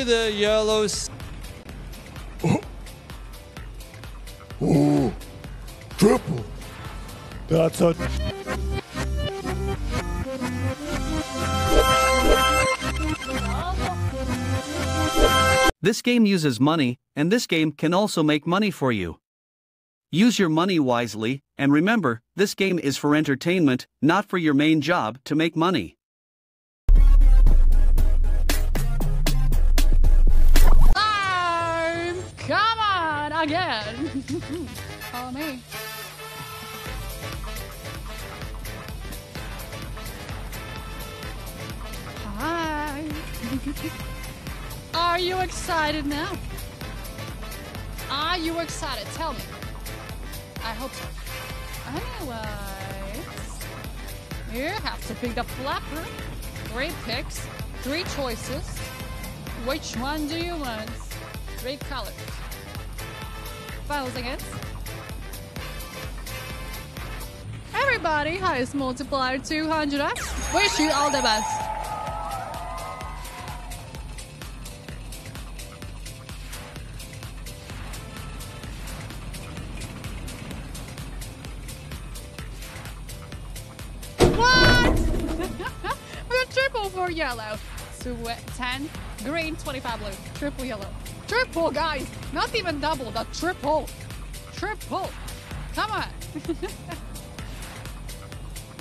The yellow. Oh, triple. That's a... This game uses money, and this game can also make money for you. Use your money wisely, and remember, this game is for entertainment, not for your main job to make money. Come on, again. Follow me. Hi. Are you excited now? Are you excited? Tell me. I hope so. Anyways, you have to pick the flapper. 3 picks, 3 choices. Which one do you want? 3 colors. 5 seconds. Everybody, highest multiplier 200x. Wish you all the best. For yellow, so 10 green, 25 blue, triple yellow, triple guys, not even double, the triple, come on.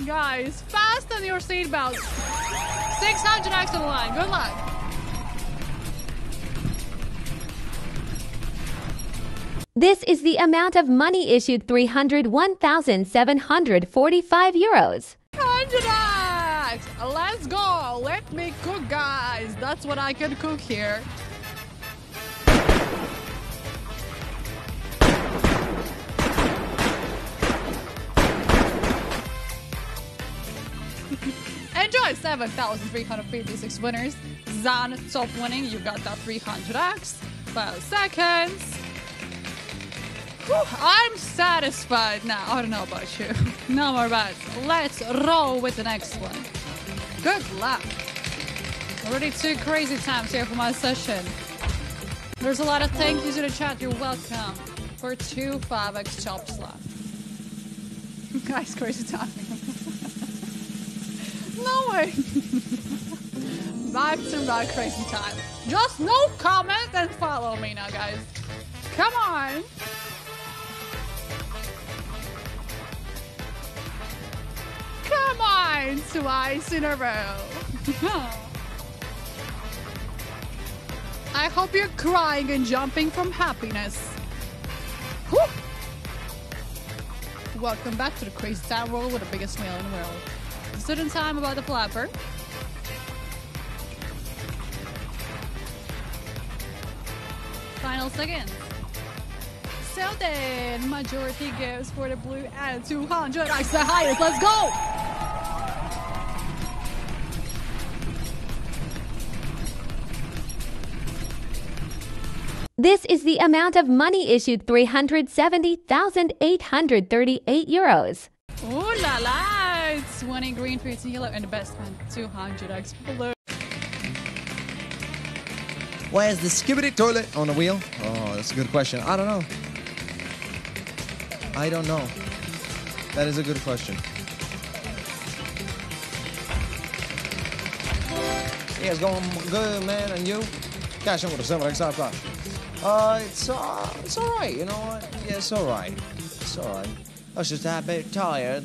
Guys, fasten your seatbelts. 600x on the line, good luck. This is the amount of money issued: 301,745 euros. 100x! Let's go! Let me cook, guys! That's what I can cook here. Enjoy 7,356 winners. Zan, top winning. You got that 300x. 5 seconds. Whew, I'm satisfied now. I don't know about you. No more bets. Let's roll with the next one. Good luck. Already 2 crazy times here for my session. There's a lot of thank yous in the chat. You're welcome for 2 5x chop slot. Guys, crazy time. No way. Back to back crazy time. Just no comment and follow me now, guys. Come on. Come on, twice in a row. I hope you're crying and jumping from happiness. Whew. Welcome back to the crazy time world with the biggest wheel in the world. Student time about the flapper. Final seconds. So then, majority goes for the blue and 200. That's the highest. Let's go! This is the amount of money issued: 370,838 euros. Ooh la la! 20 green, 15 yellow, and the best one, 200x blue. Where's the skibbity toilet on the wheel? Oh, that's a good question. I don't know. I don't know. That is a good question. Yeah, it's going good, man. And you? Gosh, I'm going to 7x I've got. It's all right. You know what? Yeah, it's all right. It's all right. I was just a bit tired.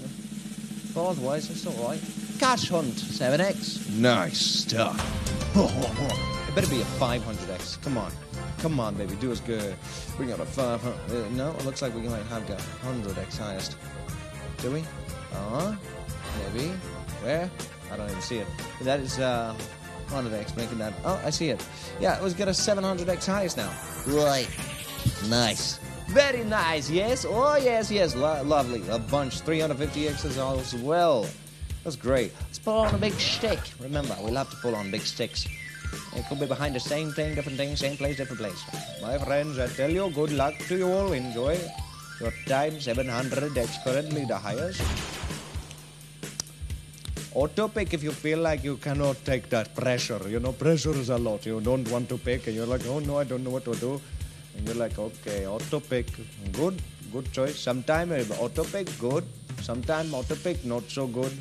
But otherwise, it's all right. Cash Hunt 7x. Nice stuff. It better be a 500x. Come on. Come on, baby. Do us good. We got a 500. No, it looks like we might have got 100x highest. Do we? Maybe. Where? I don't even see it. That is 100x making that. Oh, I see it. Yeah, it was got a 700x highest now. Right. Nice. Very nice, yes. Oh, yes, yes. Lovely. A bunch. 350x's as well. That's great. Let's pull on a big stick. Remember, we love to pull on big sticks. It could be behind the same thing, different thing, same place, different place. My friends, I tell you, good luck to you all. Enjoy your time. 700x currently the highest. Auto pick if you feel like you cannot take that pressure. You know, pressure is a lot. You don't want to pick and you're like, oh no, I don't know what to do. And you're like, okay, auto pick, good choice. Sometimes auto pick, good. Sometimes auto pick, not so good.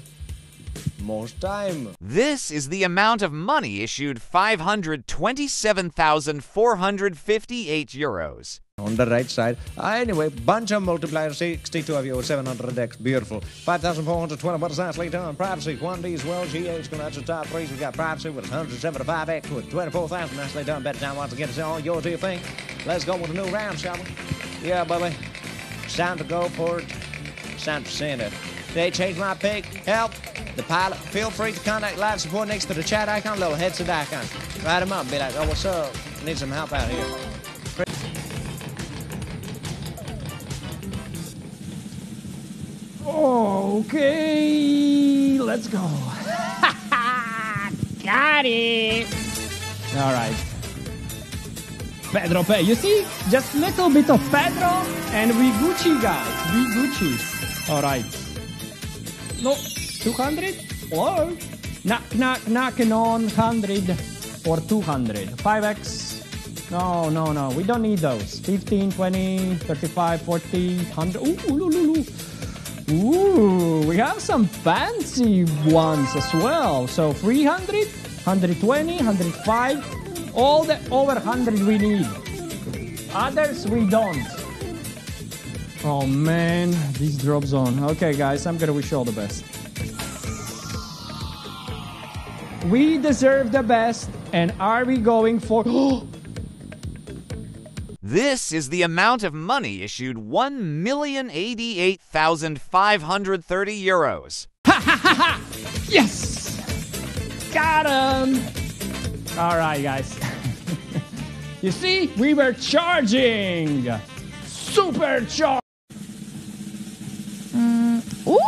Most time. This is the amount of money issued 527,458 euros. On the right side. Anyway, bunch of multipliers, 62 of you, 700x, beautiful. 5,420, what is nicely done? Privacy, 1D as well, GH, going out to top threes. We got privacy with 175x with 24,000, nicely done. Better time once again, it's all yours, do you think? Let's go with a new round, shall we? Yeah, baby. It's time to go for it. It's time to send it. They changed my pick. Help. The pilot. Feel free to contact live support next to the chat icon, little headset icon. Write them up. Be like, oh, what's up? Need some help out here. Okay, let's go. Got it. All right. Pedro Pay. You see? Just little bit of Pedro and we Gucci, guys. We Gucci. All right. No, 200? Or knocking on 100 or 200. 5x. No. We don't need those. 15, 20, 35, 40, 100. Ooh, we have some fancy ones as well. So 300, 120, 105. All the over 100 we need. Others we don't. Oh man, these drop zone. Okay guys, I'm gonna wish you all the best. We deserve the best, and are we going for... This is the amount of money issued 1,088,530 euros. Yes! Got him! Alright guys. You see, we were charging! Supercharged! Ooh!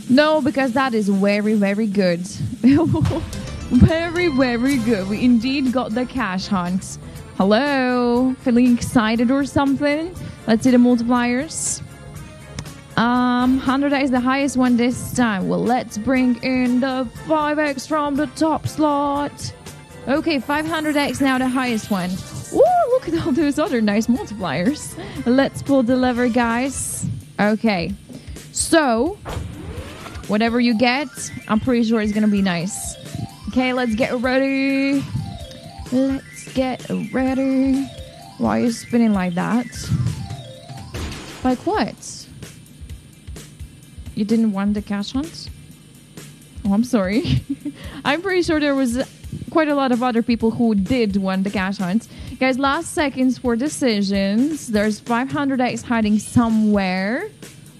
No, because that is very, very good. Very, very good. We indeed got the cash hunt. Hello? Feeling excited or something? Let's see the multipliers. 100 is the highest one this time. Well, let's bring in the 5x from the top slot. Okay, 500x now the highest one. Ooh, look at all those other nice multipliers. Let's pull the lever, guys. Okay. So, whatever you get, I'm pretty sure it's gonna be nice. Okay, let's get ready. Let's get ready. Why are you spinning like that? Like what? You didn't want the cash hunt? Oh, I'm sorry. I'm pretty sure there was quite a lot of other people who did want the cash hunt. Guys, last seconds for decisions. There's 500x hiding somewhere.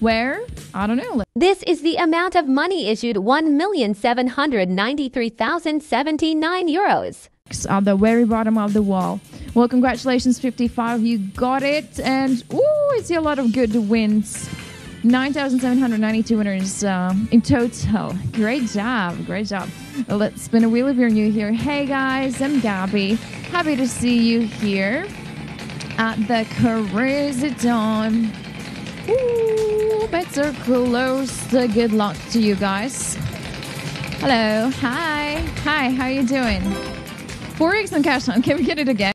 Where? I don't know. This is the amount of money issued, 1,793,079 euros. At the very bottom of the wall. Well, congratulations, 55. You got it. And, ooh, I see a lot of good wins. 9,792 winners in total. Great job. Great job. Let's spin a wheel if you're new here. Hey, guys. I'm Gabby. Happy to see you here at the Crazy Dawn. Ooh, bets are close. Good luck to you guys. Hello. Hi. Hi. How you doing? 4x on cash hunt. Can we get it again?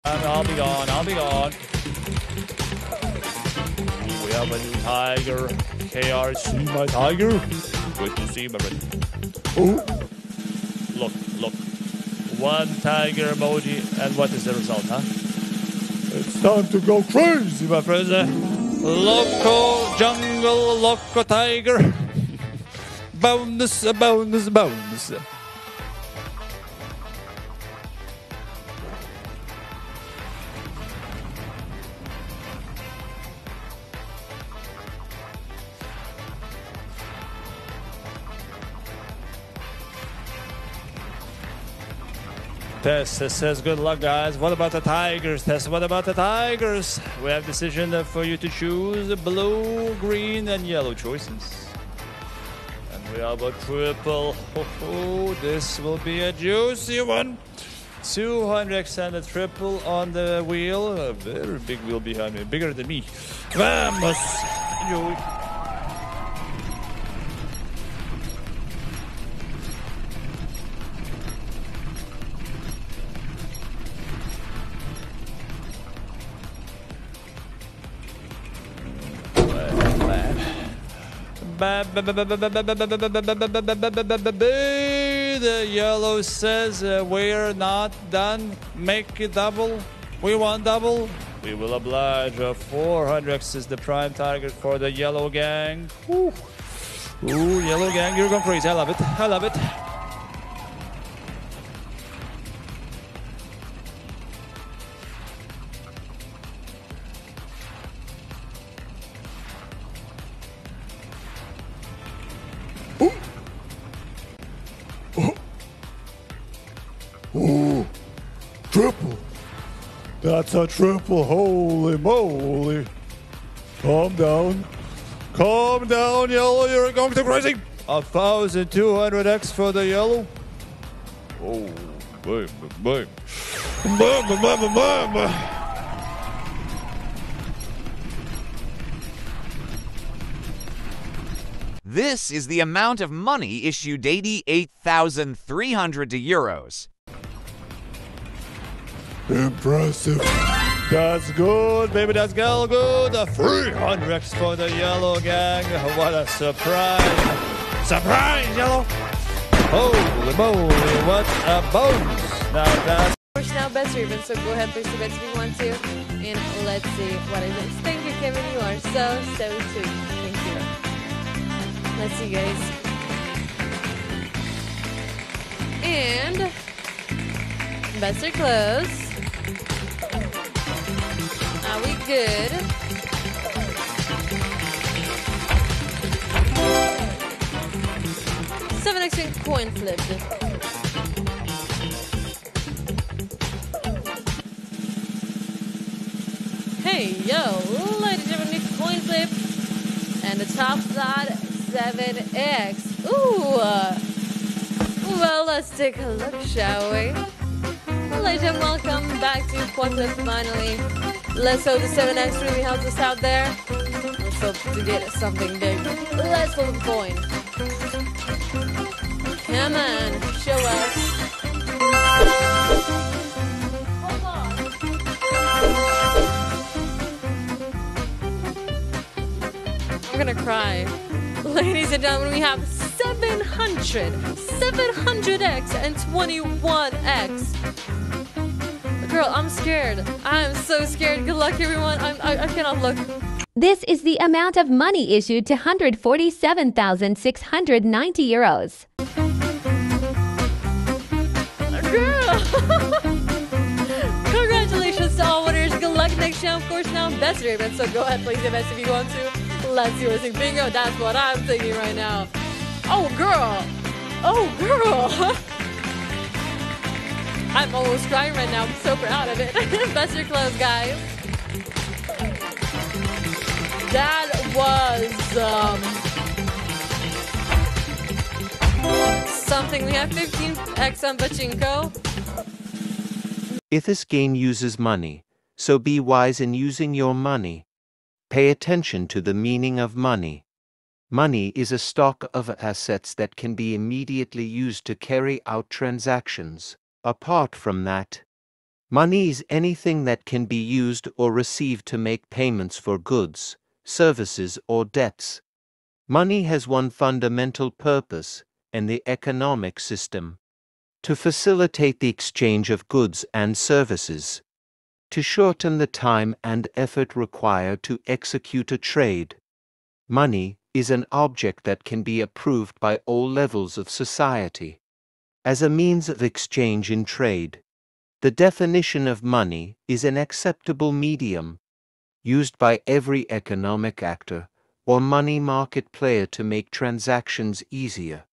I'll be gone. We have a new tiger. KRC, my tiger. Good to see, my friend. Oh, Look. One tiger emoji, and what is the result, huh? it's time to go crazy. See, my friends. Loco jungle, loco tiger. Bonus. Tess says good luck, guys. What about the Tigers, Tess? What about the Tigers? We have decision for you to choose blue, green, and yellow choices. And we have a triple. This will be a juicy one. 200x and a triple on the wheel. A very big wheel behind me, bigger than me. Vamos! The yellow says we're not done. Make it double. We want double. We will oblige. 400x is the prime target for the yellow gang. Ooh, yellow gang, you're going crazy. I love it. I love it. Ooh, triple. That's a triple. Holy moly. Calm down. Calm down, yellow. You're going to crazy. 1,200x for the yellow. Oh, bam, bam, bam, bam, bam, bam. This is the amount of money issued 88,300 euros. Impressive. That's good, baby. That's good. 300x for the yellow gang. What a surprise. Surprise, yellow. Holy moly, what a bonus. Now that's... Of course, now bets are even, so go ahead, place the bets if you want to. And let's see what it is. Thank you, Kevin. You are so sweet. Thank you. Let's see, guys. And bets are closed. Are we good? Seven X coin flipped. Hey, yo, ladies and gentlemen, coin flip. And the top slot, 7X. Ooh. Well, let's take a look, shall we? Well, ladies and welcome back to Quantum finally. Let's hope the 7X really helps us out there. Let's hope to get something big. Let's flip a coin. Come on, show us. Hold on. I'm gonna cry. Ladies and gentlemen, we have 700X and 21X. Girl, I'm scared. I'm so scared. Good luck, everyone. I cannot look. This is the amount of money issued to 147,690 euros. Girl! Congratulations to all winners. Good luck next year. Of course, now best your event, so go ahead, place your bets if you want to. Let's see what's in bingo. That's what I'm thinking right now. Oh, girl! Oh, girl! I'm almost crying right now. I'm so proud of it. Best your clothes, guys. That was something. We have 15x on Pachinko. This game uses money, so be wise in using your money. Pay attention to the meaning of money. Money is a stock of assets that can be immediately used to carry out transactions. Apart from that, money is anything that can be used or received to make payments for goods, services, or debts. Money has one fundamental purpose in the economic system: to facilitate the exchange of goods and services, to shorten the time and effort required to execute a trade. Money is an object that can be approved by all levels of society as a means of exchange in trade. The definition of money is an acceptable medium used by every economic actor or money market player to make transactions easier.